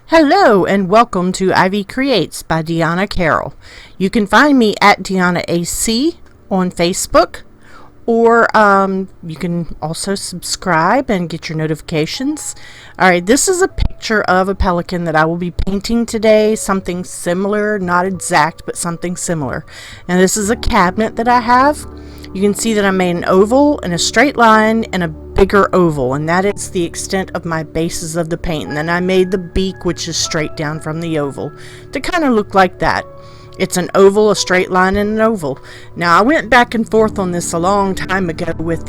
Hello and welcome to Ivycreates by Deanna Carroll. You can find me at Deanna AC on Facebook, or you can also subscribe and get your notifications. Alright, this is a picture of a pelican that I will be painting today, something similar, not exact, but something similar. And this is a cabinet that I have. You can see that I made an oval and a straight line and a bigger oval, and that is the extent of my bases of the paint. And then I made the beak, which is straight down from the oval, to kind of look like that. It's an oval, a straight line, and an oval. Now I went back and forth on this a long time ago with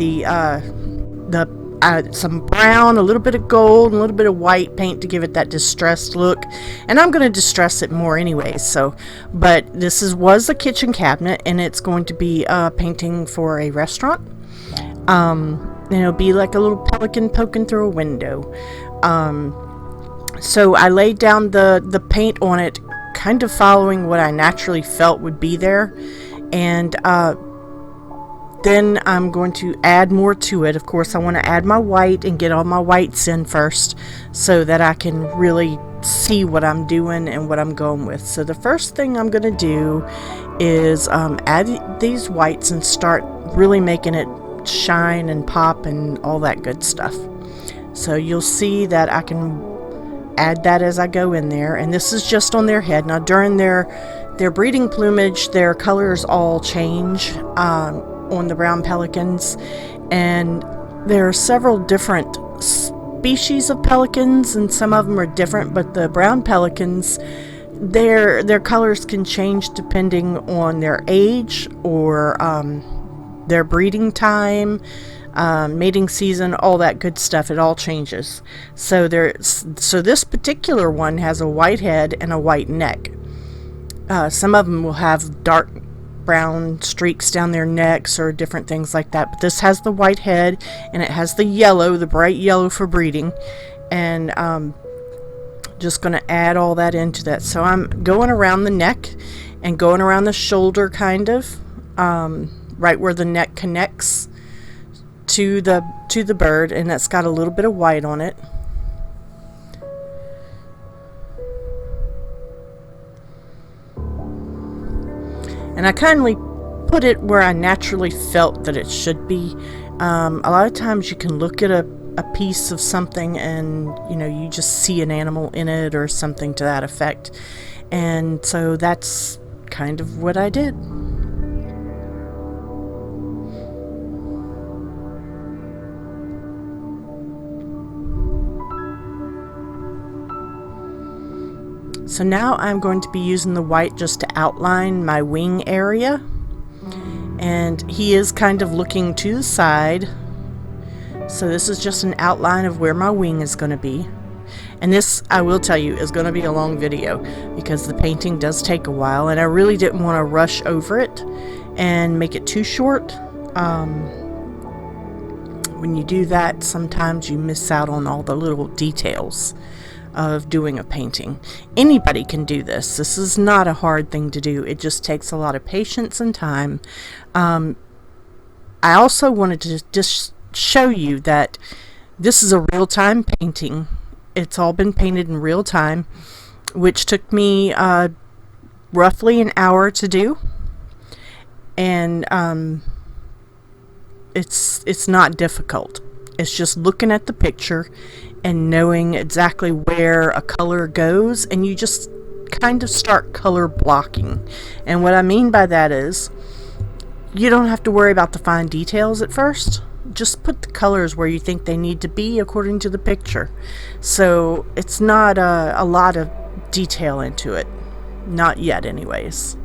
some brown, a little bit of gold, and a little bit of white paint to give it that distressed look. And I'm going to distress it more anyways. So, but this was a kitchen cabinet, and it's going to be painting for a restaurant. And it'll be like a little pelican poking through a window. So I laid down the paint on it, kind of following what I naturally felt would be there, and then I'm going to add more to it. Of course, I want to add my white and get all my whites in first so that I can really see what I'm doing and what I'm going with. So the first thing I'm going to do is add these whites and start really making it shine and pop and all that good stuff. So you'll see that I can add that as I go in there, and this is just on their head. Now during their breeding plumage, their colors all change on the brown pelicans, and there are several different species of pelicans, and some of them are different, but the brown pelicans, their colors can change depending on their age or their breeding time, mating season, all that good stuff. It all changes. So this particular one has a white head and a white neck. Some of them will have dark brown streaks down their necks or different things like that, but this has the white head, and it has the yellow, the bright yellow for breeding. And just going to add all that into that. So I'm going around the neck and going around the shoulder, kind of right where the neck connects to the bird, and that's got a little bit of white on it. And I kindly put it where I naturally felt that it should be. A lot of times you can look at a piece of something and you just see an animal in it or something to that effect, and so that's kind of what I did. So now I'm going to be using the white just to outline my wing area, and he is kind of looking to the side, so this is just an outline of where my wing is going to be. And this, I will tell you, is going to be a long video because the painting does take a while, and I really didn't want to rush over it and make it too short. When you do that, sometimes you miss out on all the little details of doing a painting. Anybody can do this. This is not a hard thing to do. It just takes a lot of patience and time. I also wanted to just show you that this is a real-time painting. It's all been painted in real time, which took me roughly an hour to do, and it's not difficult. It's just looking at the picture and knowing exactly where a color goes, and you just kind of start color blocking. And what I mean by that is you don't have to worry about the fine details at first. Just put the colors where you think they need to be according to the picture. So it's not a lot of detail into it. Not yet anyways.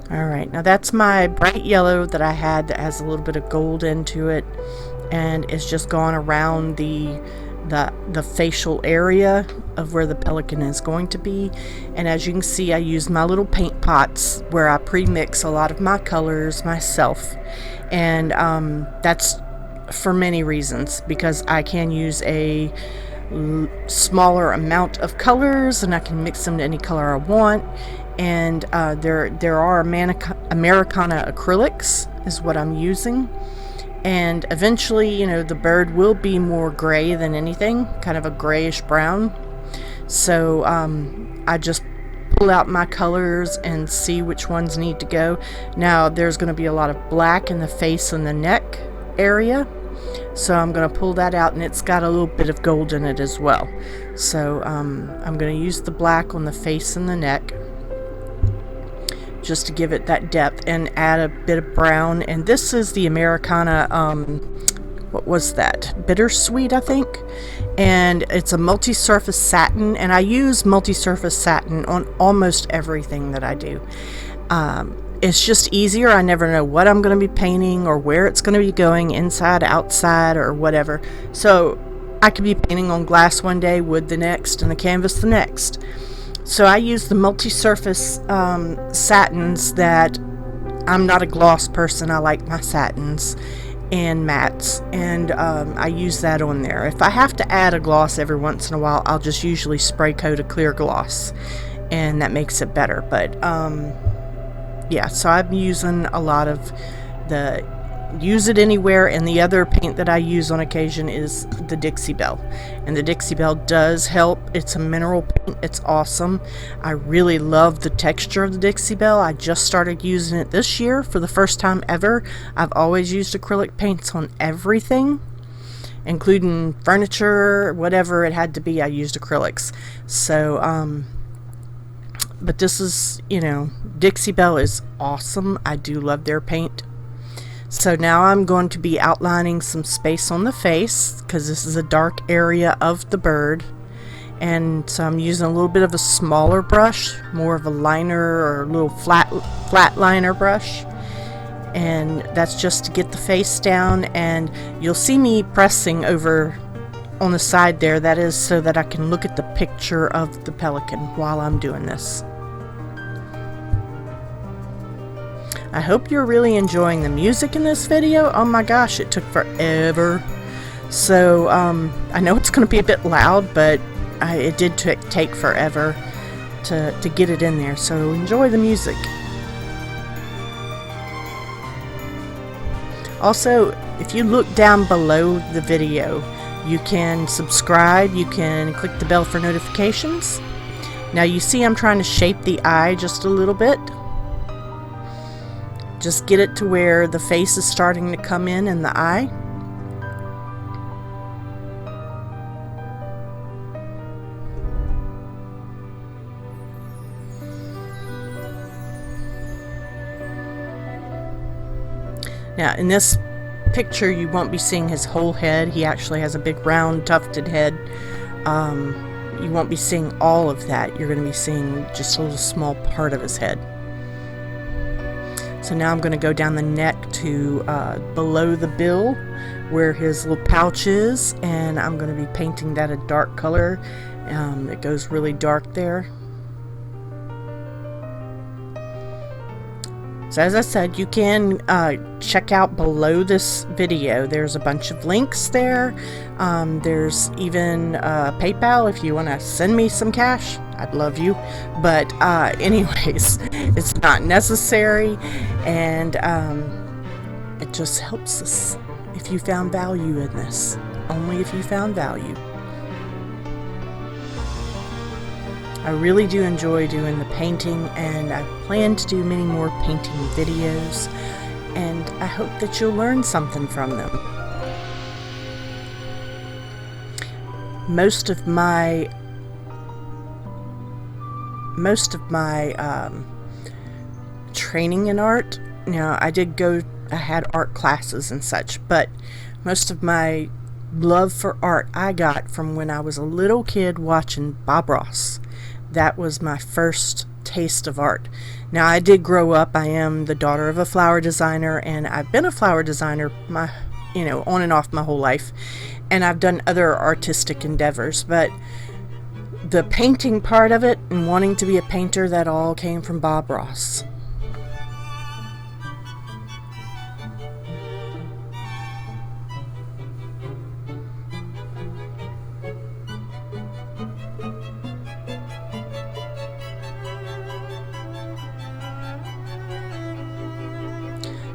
Alright, now that's my bright yellow that I had that has a little bit of gold into it, and it's just gone around the the facial area of where the pelican is going to be. And as you can see, I use my little paint pots where I pre-mix a lot of my colors myself, and that's for many reasons, because I can use a smaller amount of colors and I can mix them to any color I want. And there are Americana acrylics is what I'm using, and eventually, you know, the bird will be more gray than anything, kind of a grayish brown. So I just pull out my colors and see which ones need to go. Now there's going to be a lot of black in the face and the neck area, so I'm going to pull that out, and it's got a little bit of gold in it as well. So I'm going to use the black on the face and the neck just to give it that depth, and add a bit of brown. And this is the Americana, what was that? Bittersweet, I think. And it's a multi-surface satin, and I use multi-surface satin on almost everything that I do. It's just easier. I never know what I'm going to be painting or where it's going to be going, inside, outside, or whatever. So I could be painting on glass one day, wood the next, and the canvas the next. So I use the multi-surface satins. That I'm not a gloss person. I like my satins and mattes, and I use that on there. If I have to add a gloss every once in a while, I'll just usually spray coat a clear gloss, and that makes it better. But yeah, so I'm using a lot of the Use It Anywhere, and the other paint that I use on occasion is the Dixie Belle, and the Dixie Belle does help. It's a mineral paint. It's awesome. I really love the texture of the Dixie Belle. I just started using it this year for the first time ever. I've always used acrylic paints on everything, including furniture, whatever it had to be. I used acrylics. So but this is, you know, Dixie Belle is awesome. I do love their paint. So now I'm going to be outlining some space on the face, because this is a dark area of the bird. And so I'm using a little bit of a smaller brush, more of a liner or a little flat liner brush. And that's just to get the face down. And you'll see me pressing over on the side there. That is so that I can look at the picture of the pelican while I'm doing this. I hope you're really enjoying the music in this video. Oh my gosh, it took forever. So I know it's going to be a bit loud, but it did take forever to get it in there. So enjoy the music. Also, if you look down below the video, you can subscribe, you can click the bell for notifications. Now you see I'm trying to shape the eye just a little bit. Just get it to where the face is starting to come in the eye. Now in this picture you won't be seeing his whole head. He actually has a big round tufted head. You won't be seeing all of that. You're going to be seeing just a little small part of his head. So now I'm going to go down the neck to below the bill where his little pouch is, and I'm going to be painting that a dark color. It goes really dark there. So as I said, you can check out below this video. There's a bunch of links there. There's even PayPal if you want to send me some cash. I'd love you. But anyways, it's not necessary, and it just helps us if you found value in this. Only if you found value. I really do enjoy doing the painting, and I plan to do many more painting videos, and I hope that you'll learn something from them. Most of my training in art, you know, I had art classes and such, but most of my love for art I got from when I was a little kid watching Bob Ross. That was my first taste of art. Now, I did grow up. I am the daughter of a flower designer, and I've been a flower designer on and off my whole life. and I've done other artistic endeavors, but the painting part of it and wanting to be a painter, that all came from Bob Ross.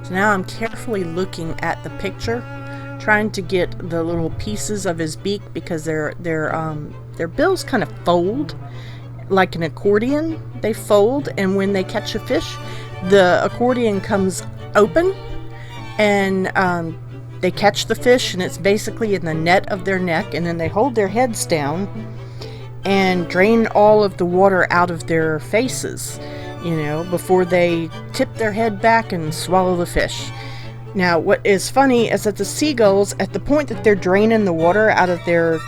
So now I'm carefully looking at the picture, trying to get the little pieces of his beak, because their bills kind of fold like an accordion. They fold, and when they catch a fish, the accordion comes open, and they catch the fish, and it's basically in the net of their neck, and then they hold their heads down and drain all of the water out of their faces, you know, before they tip their head back and swallow the fish. Now, what is funny is that the seagulls, at the point that they're draining the water out of their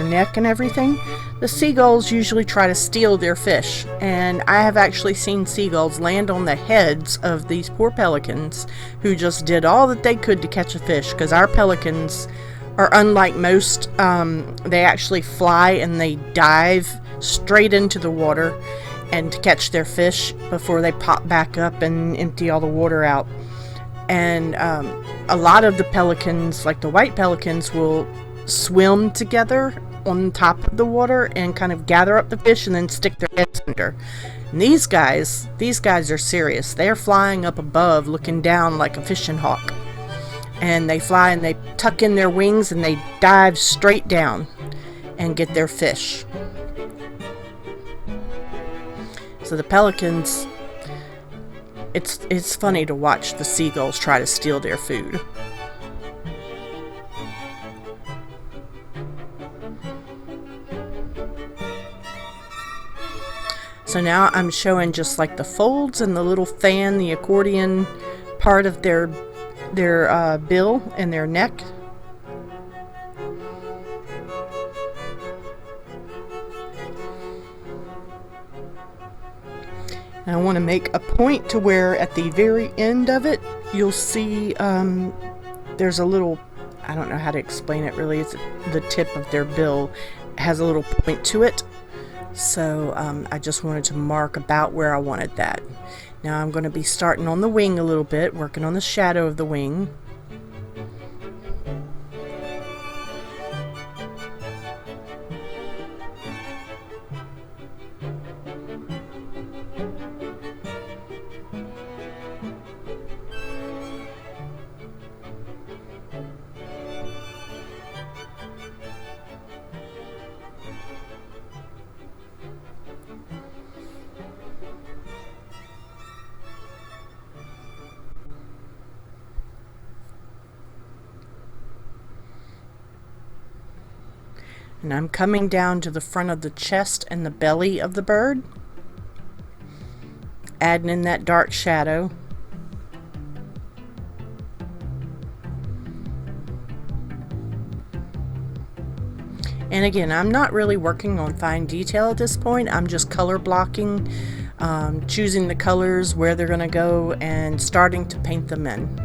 neck and everything, the seagulls usually try to steal their fish. And I have actually seen seagulls land on the heads of these poor pelicans who just did all that they could to catch a fish, because our pelicans are unlike most. They actually fly and they dive straight into the water and to catch their fish before they pop back up and empty all the water out. And a lot of the pelicans, like the white pelicans, will swim together on top of the water and kind of gather up the fish and then stick their heads under. And these guys are serious. They're flying up above, looking down like a fishing hawk. And they fly and they tuck in their wings and they dive straight down and get their fish. So the pelicans, it's funny to watch the seagulls try to steal their food. So now I'm showing just like the folds and the little fan, the accordion part of their bill and their neck. And I want to make a point to where at the very end of it, you'll see there's a little, I don't know how to explain it really, it's the tip of their bill has a little point to it. So I just wanted to mark about where I wanted that. Now I'm going to be starting on the wing a little bit, working on the shadow of the wing. And I'm coming down to the front of the chest and the belly of the bird, adding in that dark shadow. And again, I'm not really working on fine detail at this point. I'm just color blocking, choosing the colors, where they're going to go, and starting to paint them in.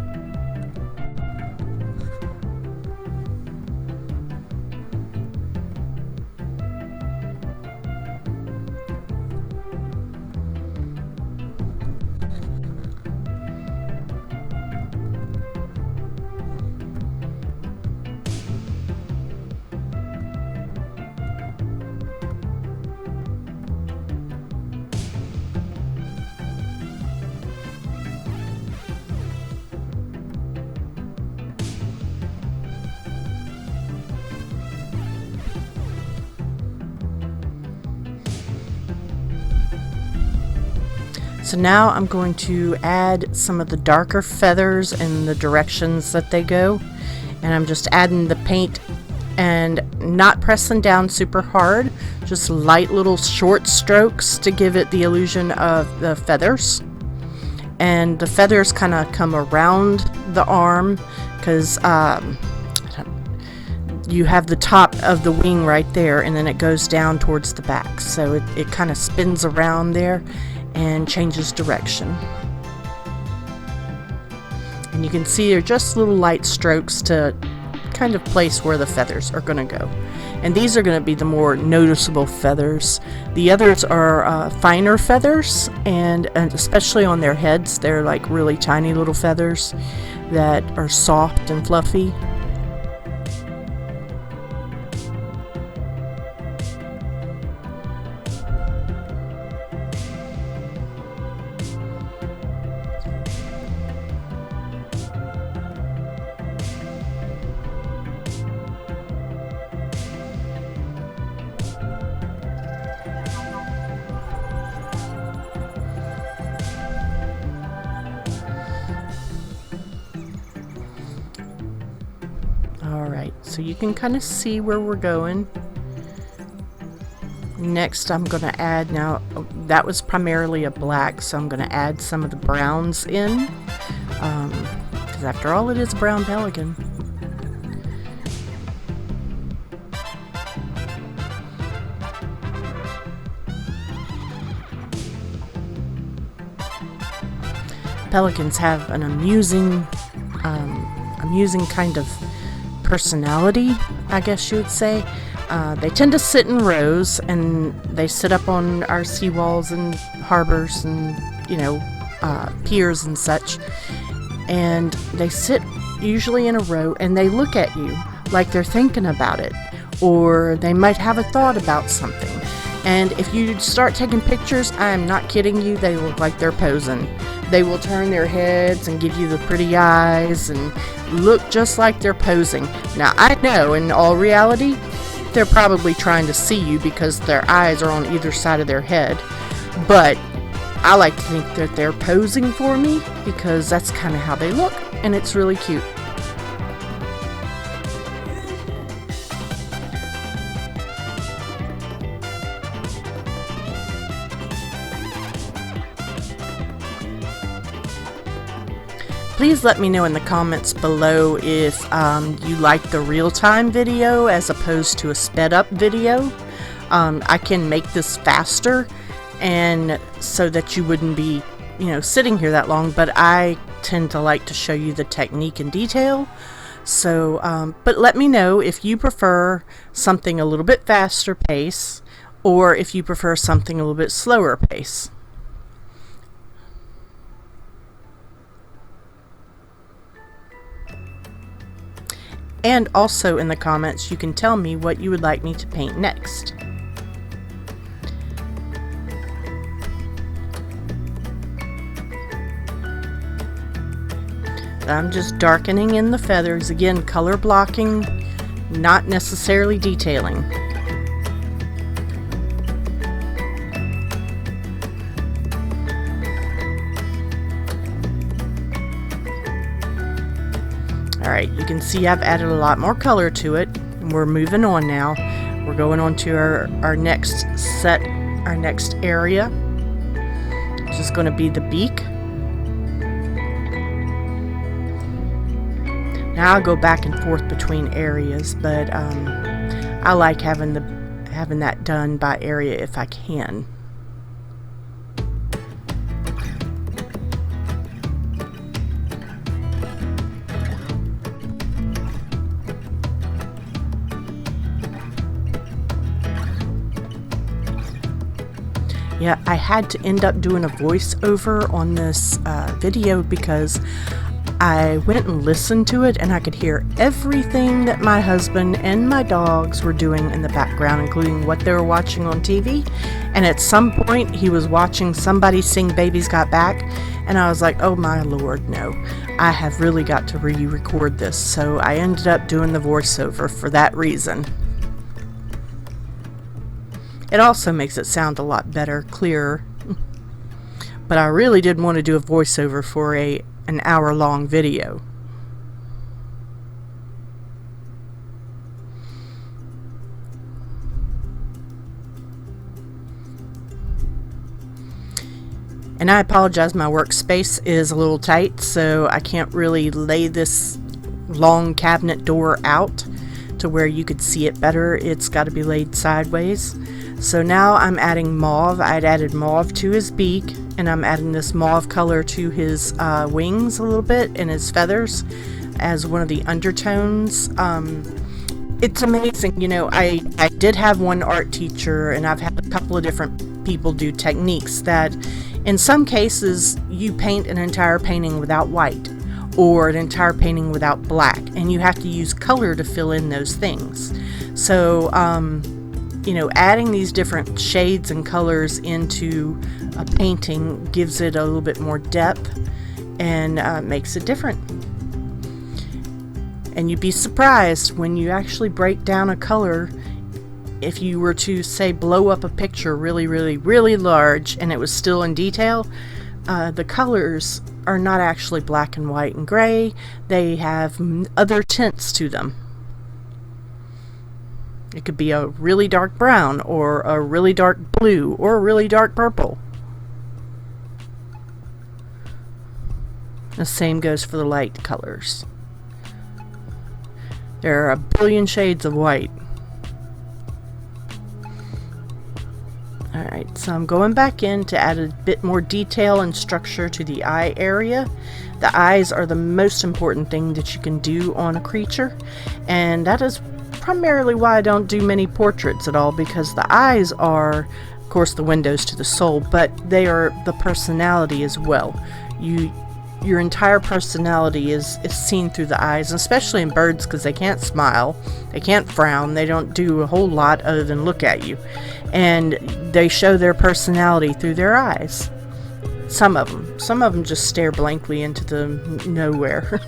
So now I'm going to add some of the darker feathers in the directions that they go, and I'm just adding the paint and not pressing down super hard, just light little short strokes to give it the illusion of the feathers. And the feathers kind of come around the arm because you have the top of the wing right there, and then it goes down towards the back, so it kind of spins around there and changes direction. And you can see they're just little light strokes to kind of place where the feathers are going to go. And these are going to be the more noticeable feathers. The others are finer feathers, and especially on their heads, they're like really tiny little feathers that are soft and fluffy. Alright, so you can kind of see where we're going. Next I'm going to add, now that was primarily a black, so I'm going to add some of the browns in. Because after all, it is a brown pelican. Pelicans have an amusing kind of personality, I guess you would say. They tend to sit in rows, and they sit up on our seawalls and harbors and, you know, piers and such. And they sit usually in a row, and they look at you like they're thinking about it, or they might have a thought about something. And if you start taking pictures, I'm not kidding you, they look like they're posing. They will turn their heads and give you the pretty eyes and look just like they're posing. Now, I know in all reality, they're probably trying to see you because their eyes are on either side of their head. But I like to think that they're posing for me because that's kind of how they look, and it's really cute. Please let me know in the comments below if you like the real-time video as opposed to a sped-up video. I can make this faster, and so that you wouldn't be, you know, sitting here that long, but I tend to like to show you the technique in detail. So, but let me know if you prefer something a little bit faster pace, or if you prefer something a little bit slower pace. And also in the comments, you can tell me what you would like me to paint next. I'm just darkening in the feathers. Again, color blocking, not necessarily detailing. Alright, you can see I've added a lot more color to it. We're moving on now. We're going on to our next set, our next area, which is going to be the beak. Now I'll go back and forth between areas, but I like having that done by area if I can. Yeah, I had to end up doing a voiceover on this video because I went and listened to it, and I could hear everything that my husband and my dogs were doing in the background, including what they were watching on TV. And at some point, he was watching somebody sing Baby's Got Back, and I was like, oh my lord, no. I have really got to re-record this, so I ended up doing the voiceover for that reason. It also makes it sound a lot better, clearer. But I really didn't want to do a voiceover for an hour-long video. And I apologize, my workspace is a little tight, so I can't really lay this long cabinet door out to where you could see it better. It's got to be laid sideways. So now I'm adding mauve. I'd added mauve to his beak, and I'm adding this mauve color to his wings a little bit and his feathers. as one of the undertones. It's amazing, you know, I did have one art teacher, and I've had a couple of different people do techniques that in some cases you paint an entire painting without white or an entire painting without black, and you have to use color to fill in those things. So you know, adding these different shades and colors into a painting gives it a little bit more depth and makes it different. And you'd be surprised when you actually break down a color. If you were to, say, blow up a picture really, really, really large and it was still in detail, the colors are not actually black and white and gray. They have other tints to them. It could be a really dark brown, or a really dark blue, or a really dark purple. The same goes for the light colors. There are a billion shades of white. Alright, so I'm going back in to add a bit more detail and structure to the eye area. The eyes are the most important thing that you can do on a creature, and that is primarily why I don't do many portraits at all, because the eyes are, of course, the windows to the soul, but they are the personality as well. Your entire personality is seen through the eyes, especially in birds, because they can't smile, they can't frown, they don't do a whole lot other than look at you, and they show their personality through their eyes. Some of them just stare blankly into the nowhere.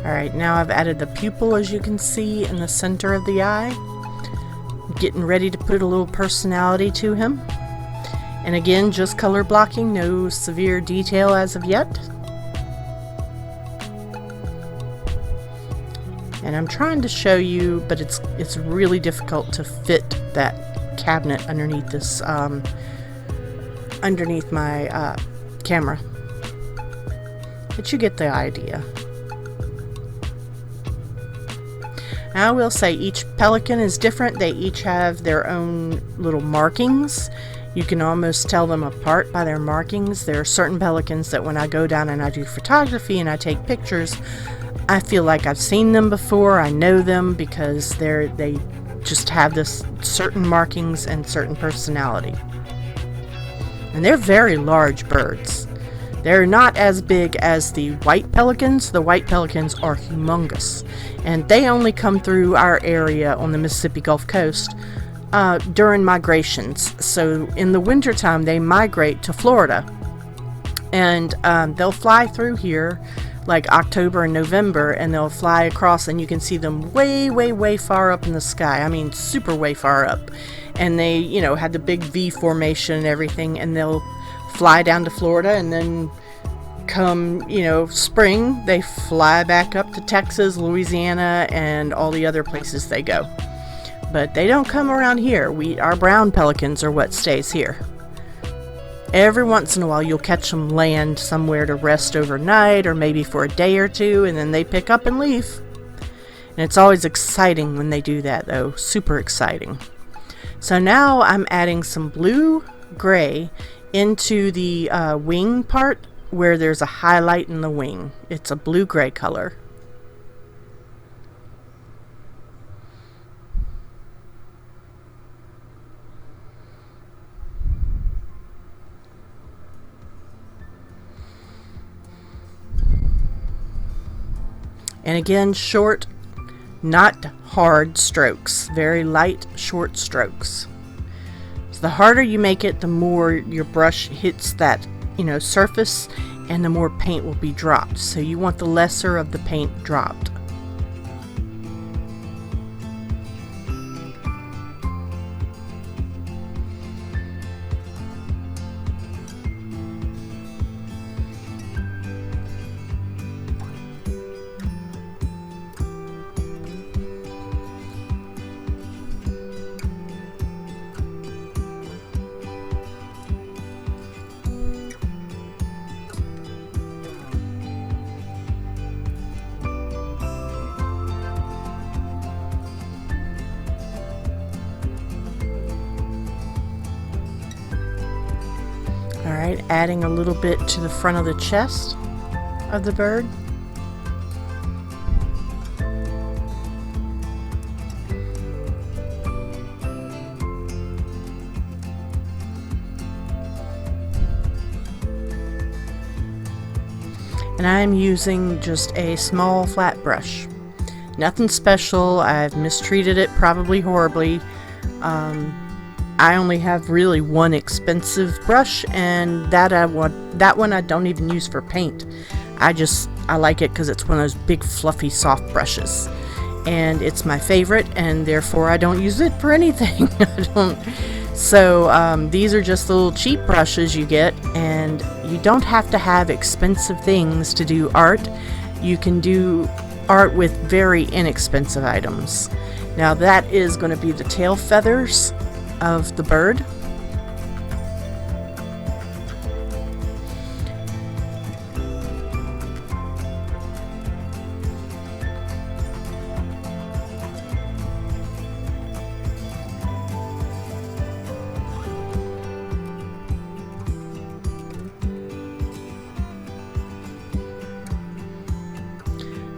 Alright, now I've added the pupil, as you can see, in the center of the eye. Getting ready to put a little personality to him. And again, just color blocking, no severe detail as of yet. And I'm trying to show you, but it's really difficult to fit that cabinet underneath this, underneath my camera. But you get the idea. I will say each pelican is different. They each have their own little markings. You can almost tell them apart by their markings. There are certain pelicans that when I go down and I do photography and I take pictures, I feel like I've seen them before. I know them because they just have this certain markings and certain personality. And they're very large birds. They're not as big as the white pelicans. The white pelicans are humongous, and they only come through our area on the Mississippi Gulf Coast during migrations. So in the wintertime, they migrate to Florida, and they'll fly through here like October and November, and they'll fly across, and you can see them way, way, way far up in the sky. I mean, super way far up. And they, you know, had the big V formation and everything, and they'll fly down to Florida, and then come, you know, spring, they fly back up to Texas, Louisiana, and all the other places they go. But they don't come around here. Our brown pelicans are what stays here. Every once in a while you'll catch them land somewhere to rest overnight, or maybe for a day or two, and then they pick up and leave. And it's always exciting when they do that, though. Super exciting. So now I'm adding some blue-gray into the wing part where there's a highlight in the wing. It's a blue-gray color. And again, short, not hard strokes. Very light, short strokes. So the harder you make it, the more your brush hits that, you know, surface, and the more paint will be dropped. So you want the lesser of the paint dropped. Alright, adding a little bit to the front of the chest of the bird. And I'm using just a small flat brush. Nothing special. I've mistreated it probably horribly. I only have really one expensive brush, and that one I don't even use for paint. I like it because it's one of those big fluffy soft brushes, and it's my favorite, and therefore I don't use it for anything. So these are just the little cheap brushes you get, and you don't have to have expensive things to do art. You can do art with very inexpensive items. Now that is going to be the tail feathers of the bird.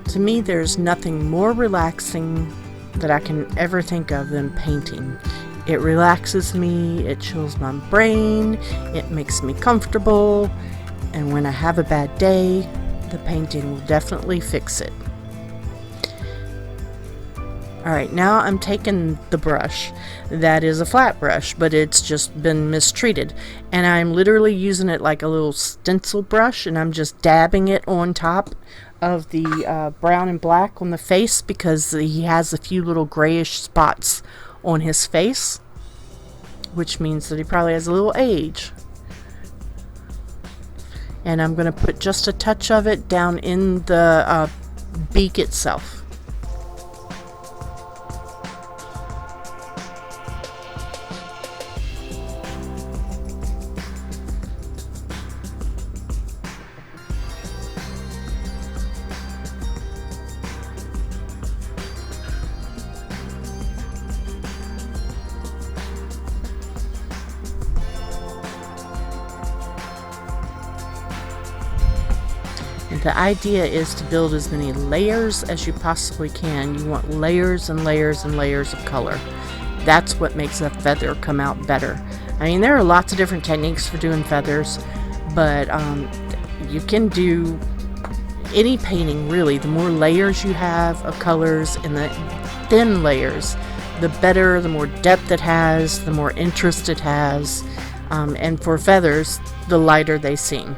To me, there's nothing more relaxing that I can ever think of than painting. It relaxes me, it chills my brain, it makes me comfortable, and when I have a bad day, the painting will definitely fix it. Alright, now I'm taking the brush. That is a flat brush, but it's just been mistreated. And I'm literally using it like a little stencil brush, and I'm just dabbing it on top of the brown and black on the face, because he has a few little grayish spots on his face, which means that he probably has a little age. And I'm going to put just a touch of it down in the beak itself. The idea is to build as many layers as you possibly can. You want layers and layers and layers of color. That's what makes a feather come out better. I mean, there are lots of different techniques for doing feathers, but you can do any painting really. The more layers you have of colors and the thin layers, the better, the more depth it has, the more interest it has. And for feathers, the lighter they seem.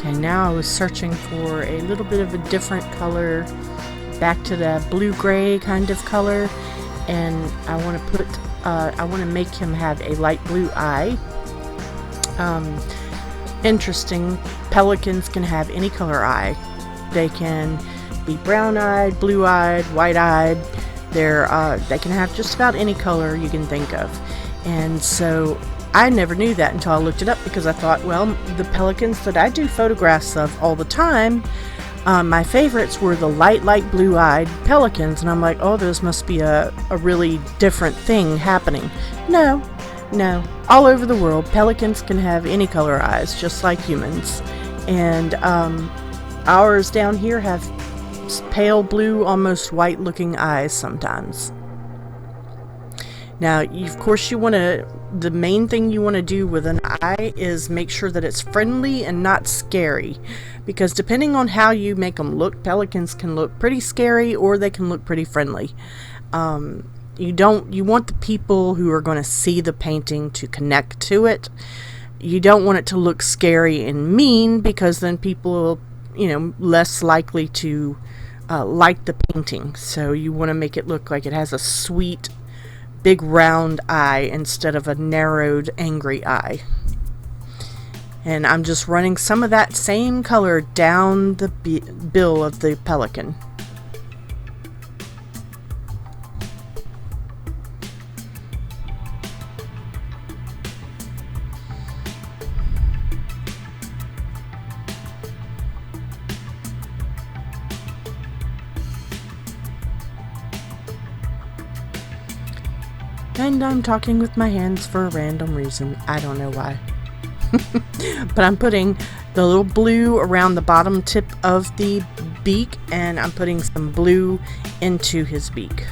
Okay, now I was searching for a little bit of a different color, back to the blue-gray kind of color, and I want to make him have a light blue eye. Interesting, pelicans can have any color eye. They can be brown-eyed, blue-eyed, white-eyed. They can have just about any color you can think of. And so I never knew that until I looked it up, because I thought, well, the pelicans that I do photographs of all the time, my favorites were the light blue-eyed pelicans, and I'm like, oh, this must be a really different thing happening. No, all over the world, pelicans can have any color eyes, just like humans. And ours down here have pale blue, almost white looking eyes sometimes. Now, of course, the main thing you want to do with an eye is make sure that it's friendly and not scary, because depending on how you make them look, pelicans can look pretty scary or they can look pretty friendly. You want the people who are going to see the painting to connect to it, you don't want it to look scary and mean, because then people will, less likely to like the painting. So you want to make it look like it has a sweet, big round eye instead of a narrowed, angry eye. And I'm just running some of that same color down the bill of the pelican. And I'm talking with my hands for a random reason. I don't know why. But I'm putting the little blue around the bottom tip of the beak, and I'm putting some blue into his beak.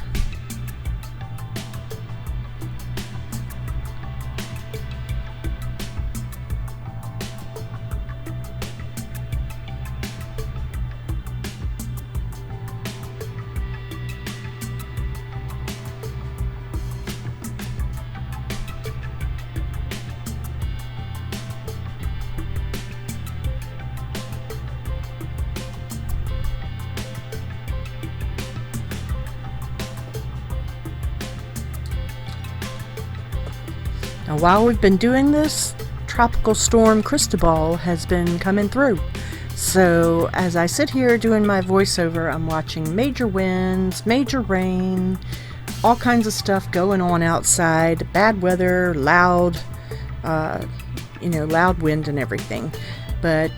Now, while we've been doing this, Tropical Storm Cristobal has been coming through. So as I sit here doing my voiceover, I'm watching major winds, major rain, all kinds of stuff going on outside, bad weather, loud, loud wind and everything. But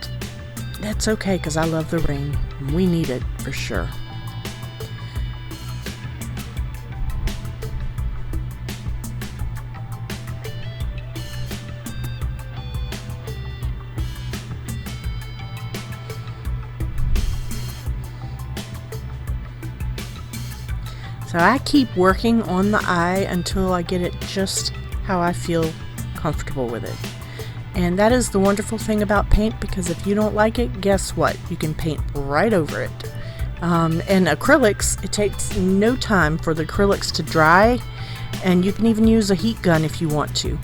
that's okay, because I love the rain. We need it for sure. So I keep working on the eye until I get it just how I feel comfortable with it. And that is the wonderful thing about paint, because if you don't like it, guess what? You can paint right over it. And acrylics, it takes no time for the acrylics to dry, and you can even use a heat gun if you want to.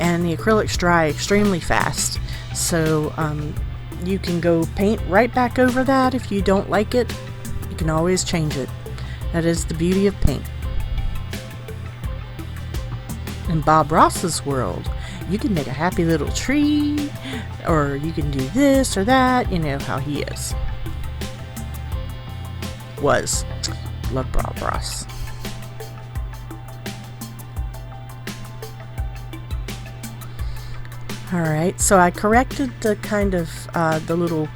And the acrylics dry extremely fast. So you can go paint right back over that. If you don't like it, you can always change it. That is the beauty of paint. In Bob Ross's world, you can make a happy little tree, or you can do this or that. You know how he is. Was. Love Bob Ross. Alright, so I corrected the kind of, the little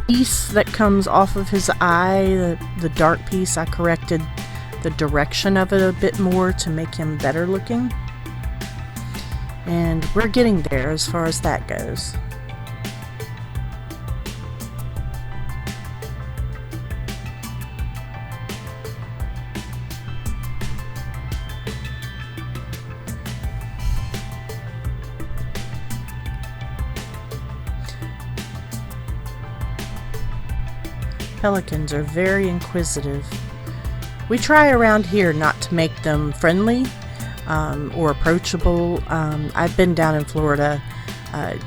piece that comes off of his eye, the dark piece. I corrected the direction of it a bit more to make him better looking. And we're getting there as far as that goes. Pelicans are very inquisitive. We try around here not to make them friendly or approachable. I've been down in Florida, I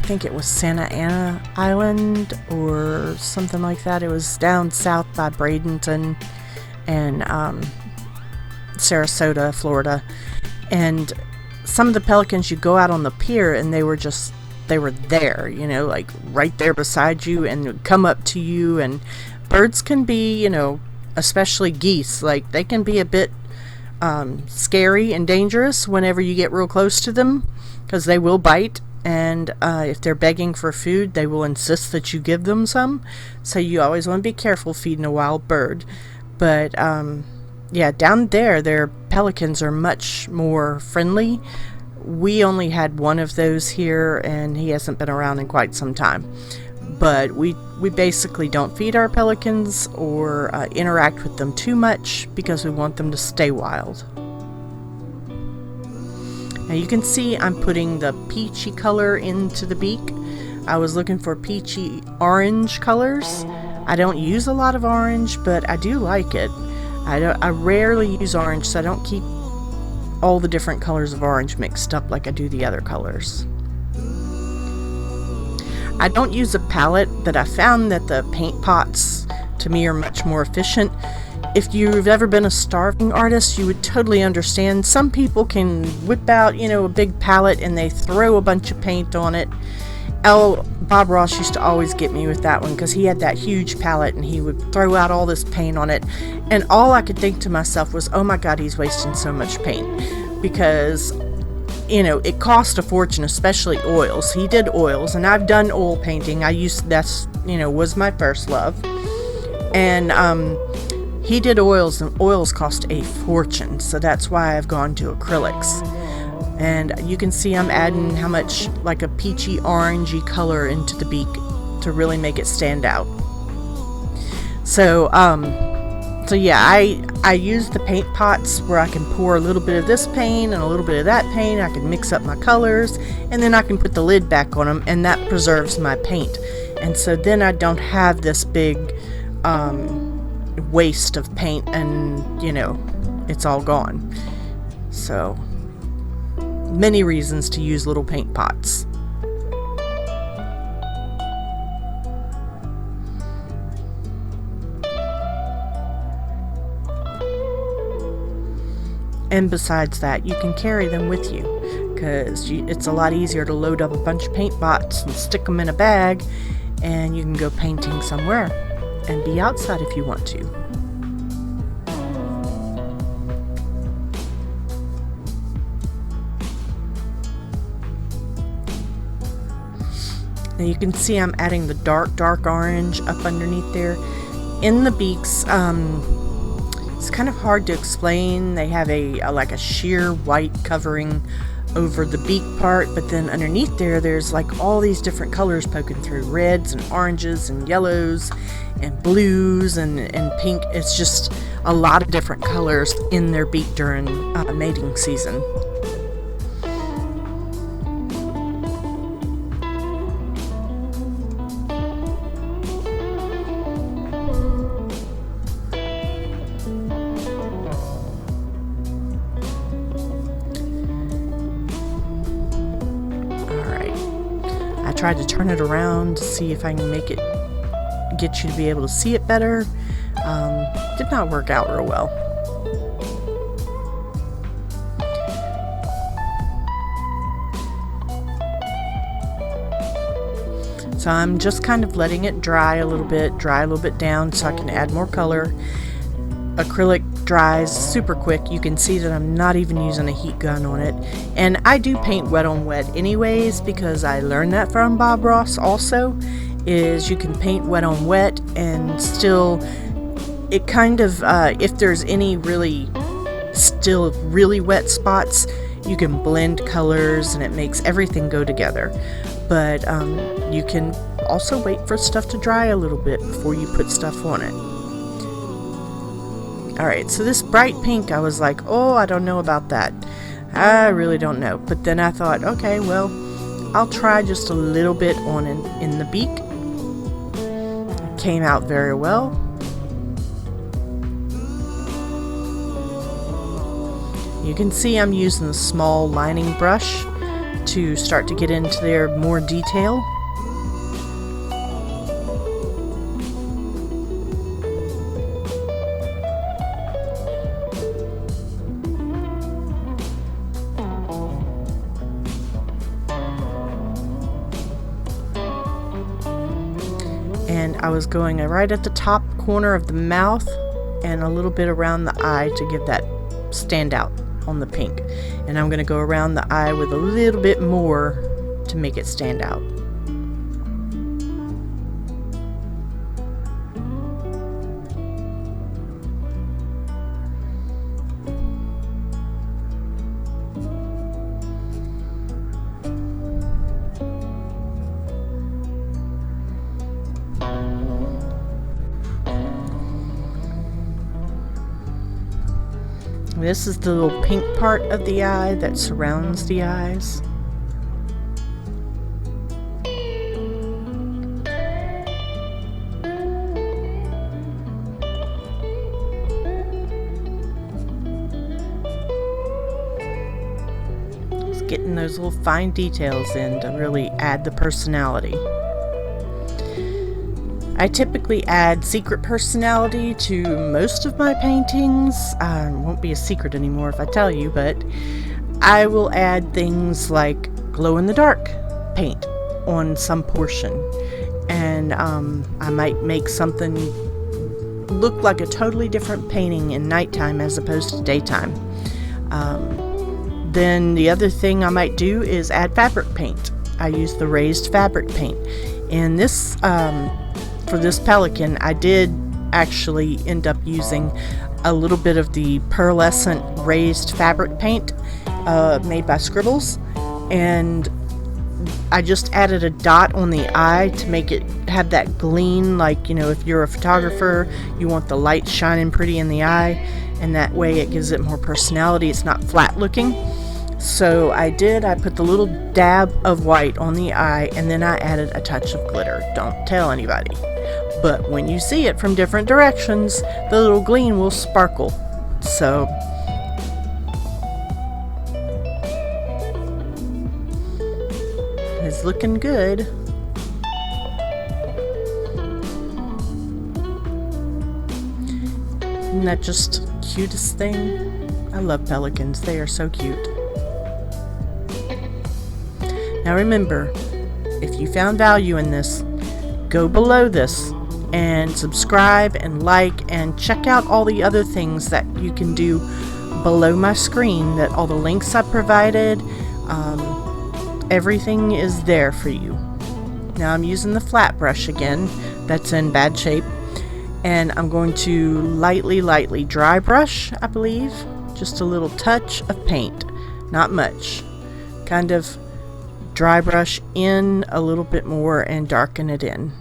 think it was Santa Ana Island or something like that. It was down south by Bradenton and Sarasota, Florida. And some of the pelicans, you go out on the pier and they were there, like right there beside you, and would come up to you. And birds can be, especially geese, like they can be a bit scary and dangerous whenever you get real close to them, because they will bite. And if they're begging for food, they will insist that you give them some. So you always want to be careful feeding a wild bird. But yeah, down there, their pelicans are much more friendly. We only had one of those here, and he hasn't been around in quite some time. But we basically don't feed our pelicans or interact with them too much, because we want them to stay wild. Now you can see I'm putting the peachy color into the beak. I was looking for peachy orange colors. I don't use a lot of orange, but I do like it. I rarely use orange, so I don't keep all the different colors of orange mixed up like I do the other colors. I don't use a palette, but I found that the paint pots to me are much more efficient. If you've ever been a starving artist, you would totally understand. Some people can whip out, you know, a big palette and they throw a bunch of paint on it. Bob Ross used to always get me with that one because he had that huge palette and he would throw out all this paint on it. And all I could think to myself was, oh my God, he's wasting so much paint. Because, you know, it cost a fortune, especially oils. He did oils, and I've done oil painting. That's, you know, was my first love. And he did oils, and oils cost a fortune. So that's why I've gone to acrylics. And you can see I'm adding how much like a peachy orangey color into the beak to really make it stand out. So yeah, I use the paint pots where I can pour a little bit of this paint and a little bit of that paint. I can mix up my colors, and then I can put the lid back on them, and that preserves my paint. And so then I don't have this big waste of paint, and you know, it's all gone. So many reasons to use little paint pots. And besides that, you can carry them with you because it's a lot easier to load up a bunch of paint pots and stick them in a bag, and you can go painting somewhere and be outside if you want to. Now you can see I'm adding the dark orange up underneath there. In the beaks, it's kind of hard to explain. They have like a sheer white covering over the beak part, but then underneath there's like all these different colors poking through, reds and oranges and yellows and blues and pink. It's just a lot of different colors in their beak during mating season. Tried to turn it around to see if I can get you to be able to see it better. Did not work out real well. So I'm just kind of letting it dry a little bit down so I can add more color. Acrylic dries super quick. You can see that I'm not even using a heat gun on it, and I do paint wet on wet anyways because I learned that from Bob Ross also, is you can paint wet on wet and still it kind of if there's any really wet spots, you can blend colors and it makes everything go together. But you can also wait for stuff to dry a little bit before you put stuff on it. Alright, so this bright pink, I was like, oh, I don't know about that. I really don't know. But then I thought, okay, well, I'll try just a little bit on in the beak. It came out very well. You can see I'm using a small lining brush to start to get into there more detail. And I was going right at the top corner of the mouth and a little bit around the eye to give that stand out on the pink. And I'm going to go around the eye with a little bit more to make it stand out. This is the little pink part of the eye that surrounds the eyes. just getting those little fine details in to really add the personality. I typically add secret personality to most of my paintings. It won't be a secret anymore if I tell you, but I will add things like glow-in-the-dark paint on some portion. And I might make something look like a totally different painting in nighttime as opposed to daytime. Then the other thing I might do is add fabric paint. I use the raised fabric paint. And this, for this pelican, I did actually end up using a little bit of the pearlescent raised fabric paint made by Scribbles, and I just added a dot on the eye to make it have that gleam, like, you know, if you're a photographer, you want the light shining pretty in the eye, and that way it gives it more personality. It's not flat looking. So I put the little dab of white on the eye, and then I added a touch of glitter. Don't tell anybody. But when you see it from different directions, the little gleam will sparkle. So it's looking good. Isn't that just cutest thing? I love pelicans. They are so cute. Now remember, if you found value in this, go below this and subscribe and like and check out all the other things that you can do below my screen, that all the links I provided, everything is there for you. Now I'm using the flat brush again, that's in bad shape, and I'm going to lightly dry brush, I believe, just a little touch of paint, not much, kind of dry brush in a little bit more and darken it in.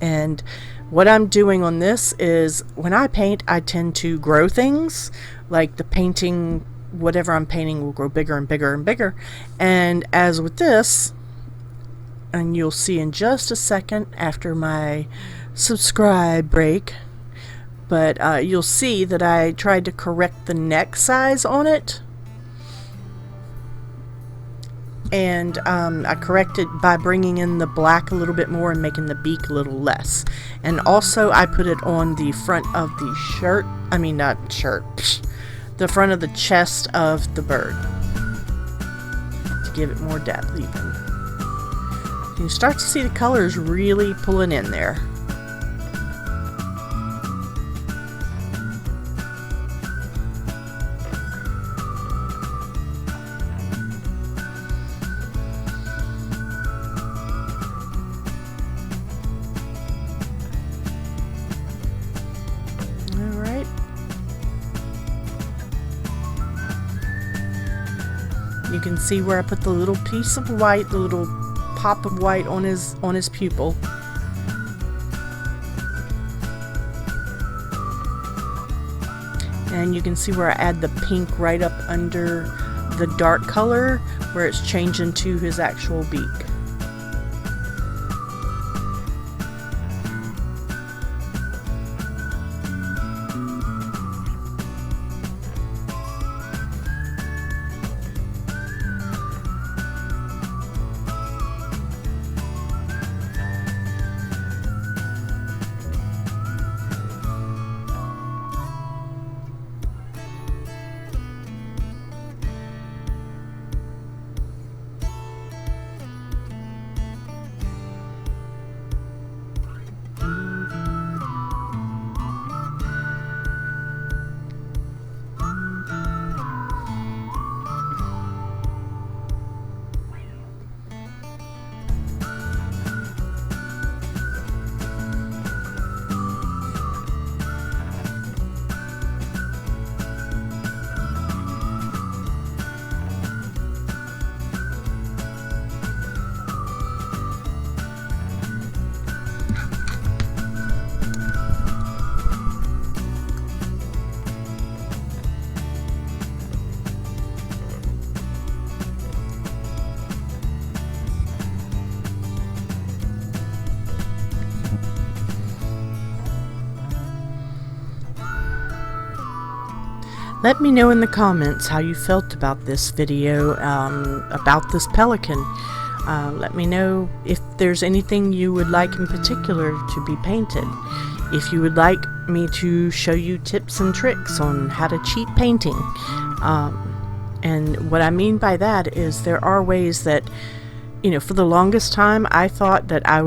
And what I'm doing on this is, when I paint, I tend to grow things, like the painting, whatever I'm painting will grow bigger and bigger and bigger. And as with this, and you'll see in just a second after my subscribe break, but you'll see that I tried to correct the neck size on it. And I corrected by bringing in the black a little bit more and making the beak a little less. And also I put it on the front of the shirt, the front of the chest of the bird to give it more depth even. You start to see the colors really pulling in there. You can see where I put the little piece of white, the little pop of white on his pupil. And you can see where I add the pink right up under the dark color where it's changing to his actual beak. Let me know in the comments how you felt about this video, about this pelican. Let me know if there's anything you would like in particular to be painted. If you would like me to show you tips and tricks on how to cheat painting. And what I mean by that is there are ways that, you know, for the longest time I thought that I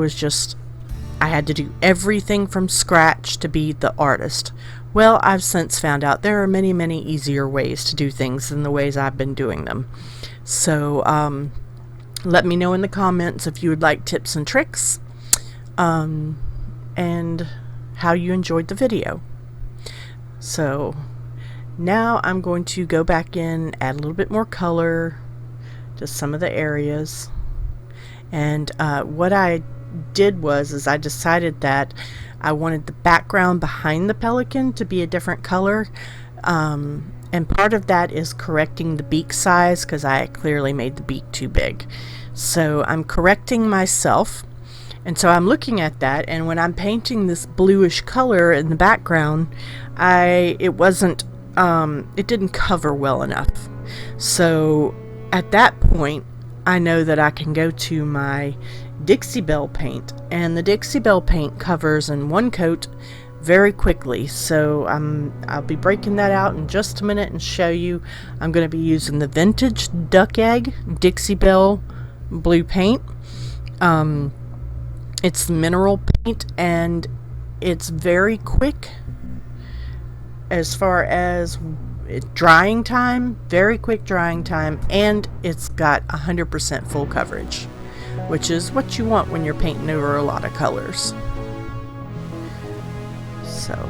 had to do everything from scratch to be the artist. Well, I've since found out there are many, many easier ways to do things than the ways I've been doing them. So, let me know in the comments if you would like tips and tricks, and how you enjoyed the video. So, now I'm going to go back in, add a little bit more color to some of the areas. And what I did was I decided that I wanted the background behind the pelican to be a different color, and part of that is correcting the beak size because I clearly made the beak too big. So I'm correcting myself, and so I'm looking at that, and when I'm painting this bluish color in the background, it didn't cover well enough. So at that point I know that I can go to my Dixie Belle paint, and the Dixie Belle paint covers in one coat very quickly. So I'll be breaking that out in just a minute and show you. I'm going to be using the vintage Duck Egg Dixie Belle blue paint. It's mineral paint, and it's very quick as far as drying time, very quick drying time, and it's got 100% full coverage, which is what you want when you're painting over a lot of colors. So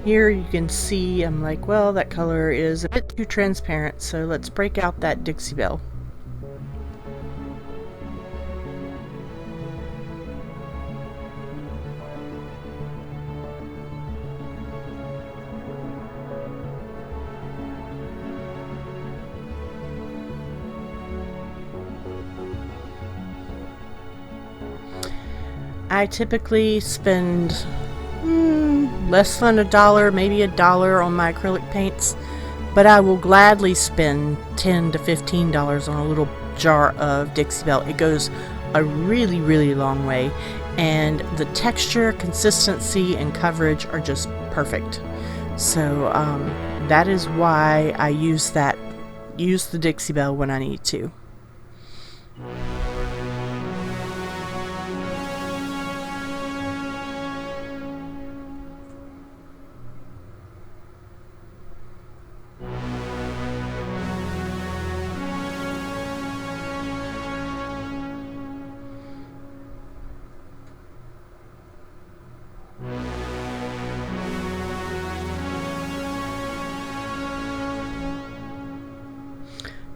here you can see I'm like, well, that color is a bit too transparent, so let's break out that Dixie Belle. I typically spend less than $1, maybe $1 on my acrylic paints, but I will gladly spend $10 to $15 on a little jar of Dixie Belle. It goes a really, really long way, and the texture, consistency, and coverage are just perfect. So that is why I use the Dixie Belle when I need to.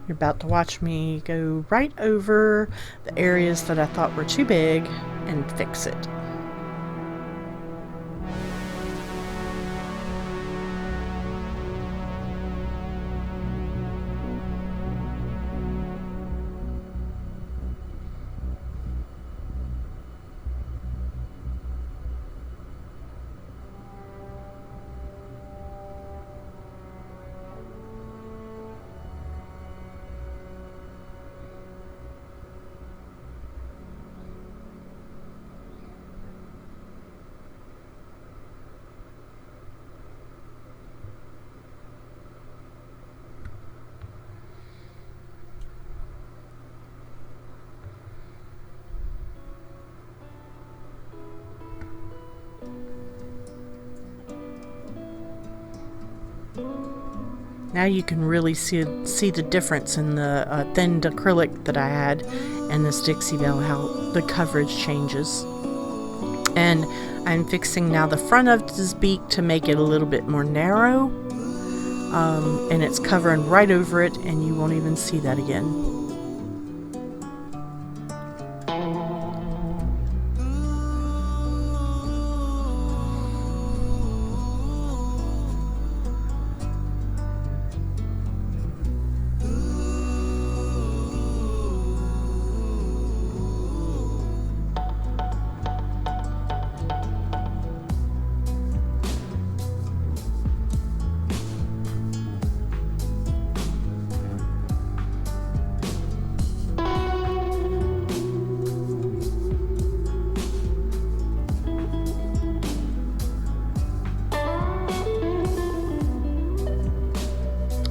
You're about to watch me go right over the areas that I thought were too big and fix it. Now you can really see the difference in the thinned acrylic that I had and this Dixie Belle, how the coverage changes. And I'm fixing now the front of his beak to make it a little bit more narrow. And it's covering right over it, and you won't even see that again.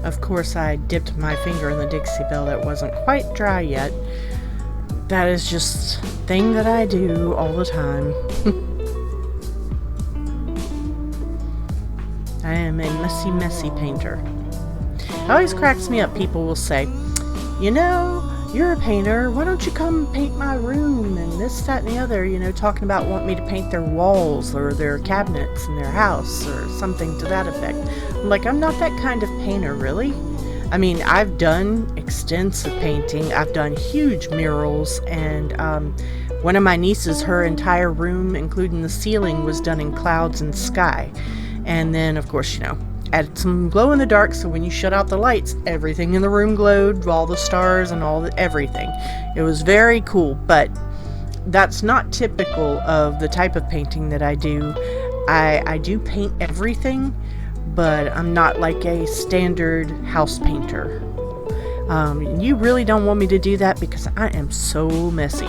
Of course, I dipped my finger in the Dixie Belle that wasn't quite dry yet. That is just a thing that I do all the time. I am a messy painter. It always cracks me up. People will say, you know, you're a painter, why don't you come paint my room and this, that, and the other, you know, talking about wanting me to paint their walls or their cabinets in their house or something to that effect. I'm like, I'm not that kind of painter, really. I mean, I've done extensive painting. I've done huge murals, and one of my nieces, her entire room, including the ceiling, was done in clouds and sky. And then, of course, you know, added some glow in the dark, so when you shut out the lights, everything in the room glowed, all the stars and everything. It was very cool, but that's not typical of the type of painting that I do. I do paint everything, but I'm not like a standard house painter. You really don't want me to do that because I am so messy.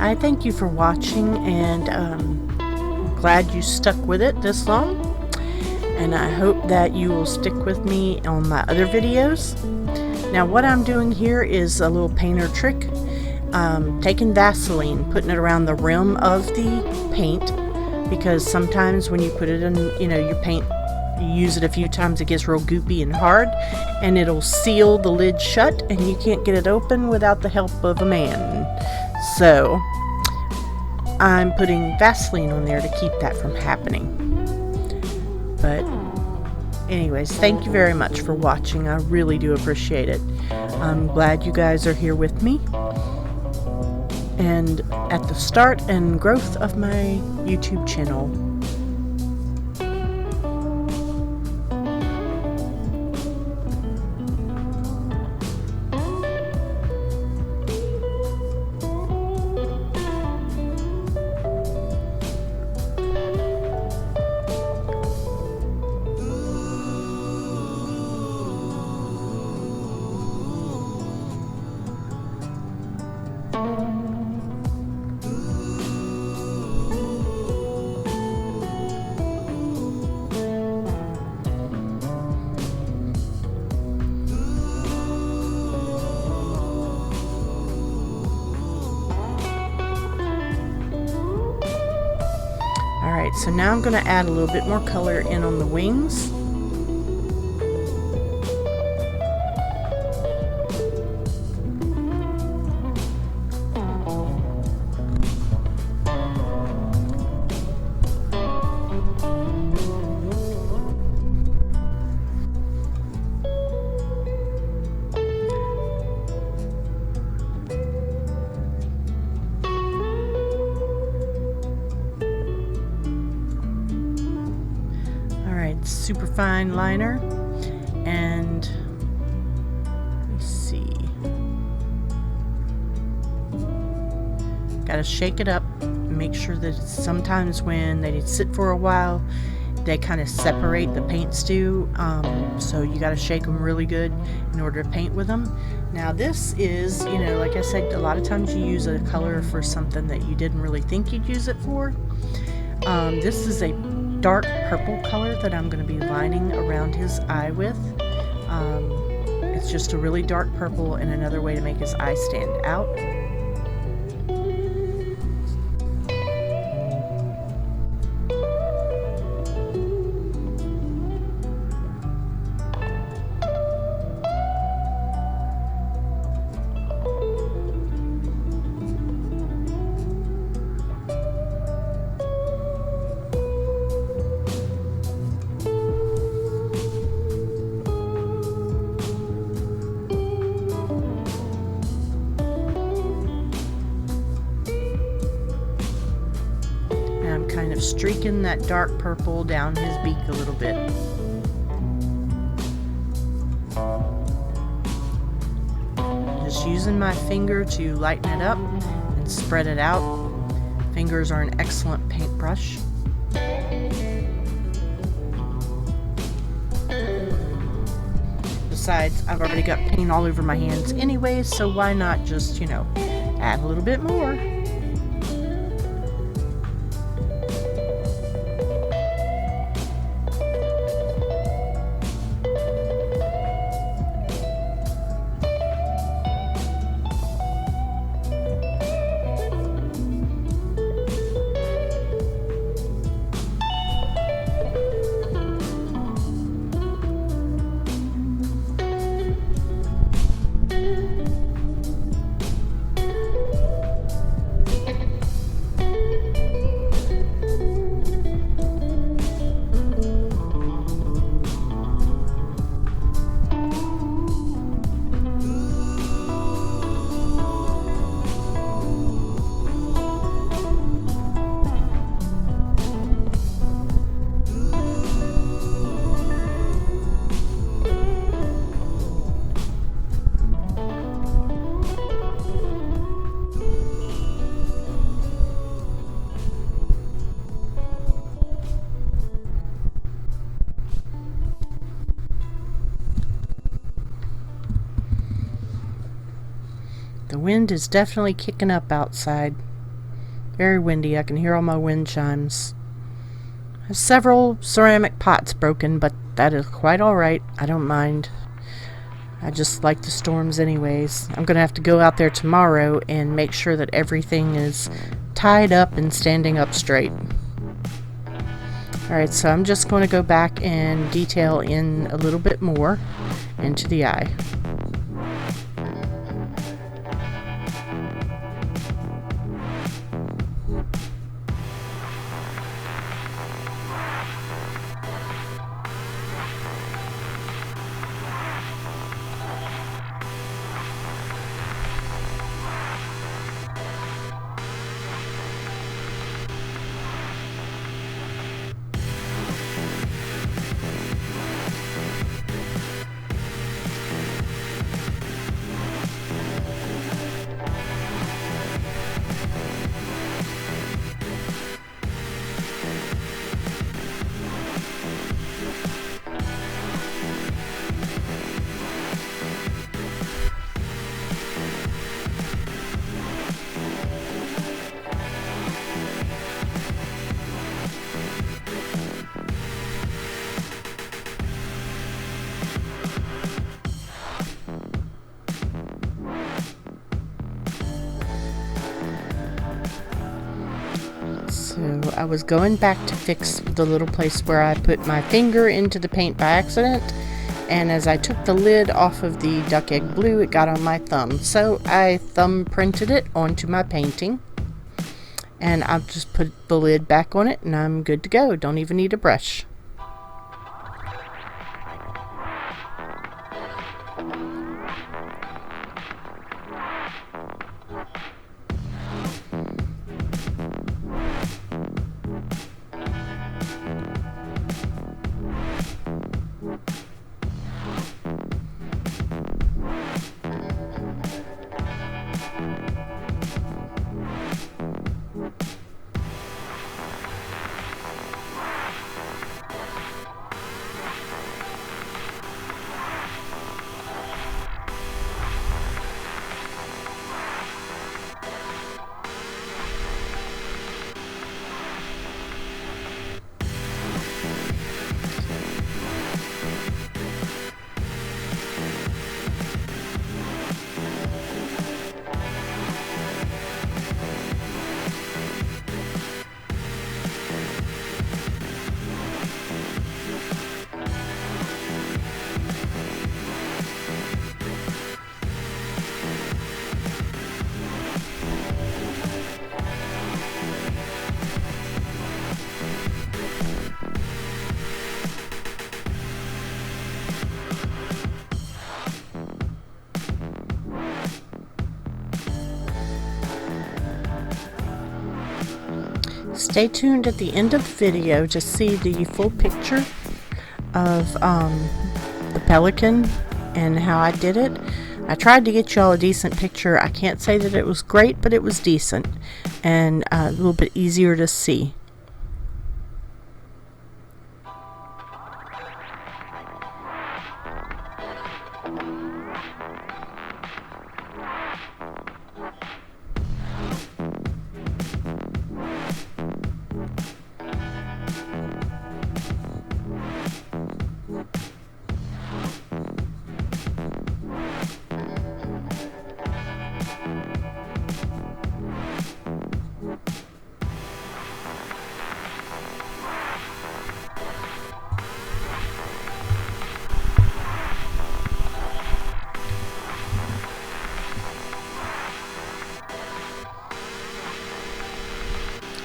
I thank you for watching, and glad you stuck with it this long, and I hope that you will stick with me on my other videos. Now what I'm doing here is a little painter trick, taking Vaseline, putting it around the rim of the paint, because sometimes when you put it in, you know, your paint, you use it a few times, it gets real goopy and hard, and it'll seal the lid shut, and you can't get it open without the help of a man. So I'm putting Vaseline on there to keep that from happening. But anyways, thank you very much for watching. I really do appreciate it. I'm glad you guys are here with me and at the start and growth of my YouTube channel. Alright, so now I'm going to add a little bit more color in on the wings. Super fine liner, and let's see, gotta shake it up, make sure that sometimes when they sit for a while they kind of separate, the paints do, so you got to shake them really good in order to paint with them. Now this is, you know, like I said, a lot of times you use a color for something that you didn't really think you'd use it for. This is a dark purple color that I'm going to be lining around his eye with. It's just a really dark purple and another way to make his eye stand out. Kind of streaking that dark purple down his beak a little bit. Just using my finger to lighten it up and spread it out. Fingers are an excellent paintbrush. Besides, I've already got paint all over my hands anyway, so why not just, you know, add a little bit more. The wind is definitely kicking up outside. Very windy. I can hear all my wind chimes. I have several ceramic pots broken, but that is quite alright. I don't mind. I just like the storms anyways. I'm going to have to go out there tomorrow and make sure that everything is tied up and standing up straight. Alright, so I'm just going to go back and detail in a little bit more into the eye. So I was going back to fix the little place where I put my finger into the paint by accident, and as I took the lid off of the duck egg blue, it got on my thumb. So I thumb printed it onto my painting, and I've just put the lid back on it and I'm good to go. Don't even need a brush. Stay tuned at the end of the video to see the full picture of the pelican and how I did it. I tried to get y'all a decent picture. I can't say that it was great, but it was decent and a little bit easier to see.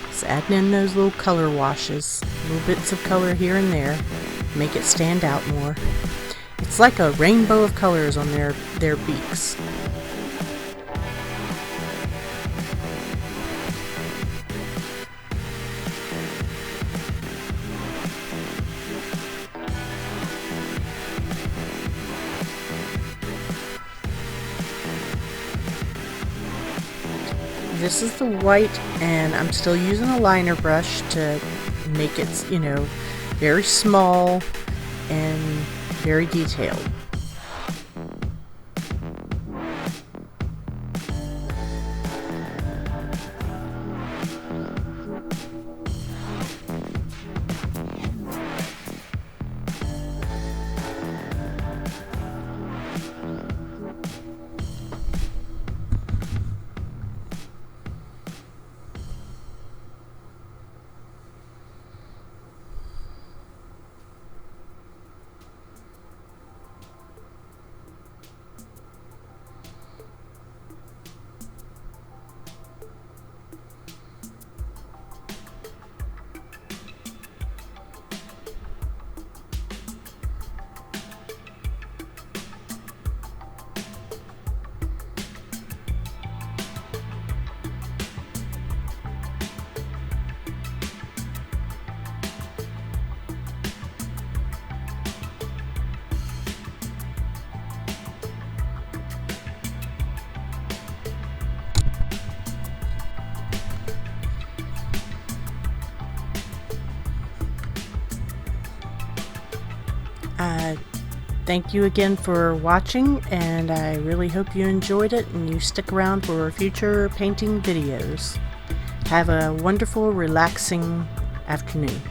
Just adding in those little color washes, little bits of color here and there, make it stand out more. It's like a rainbow of colors on their beaks. This is the white, and I'm still using a liner brush to make it, you know, very small and very detailed. Thank you again for watching, and I really hope you enjoyed it and you stick around for future painting videos. Have a wonderful, relaxing afternoon.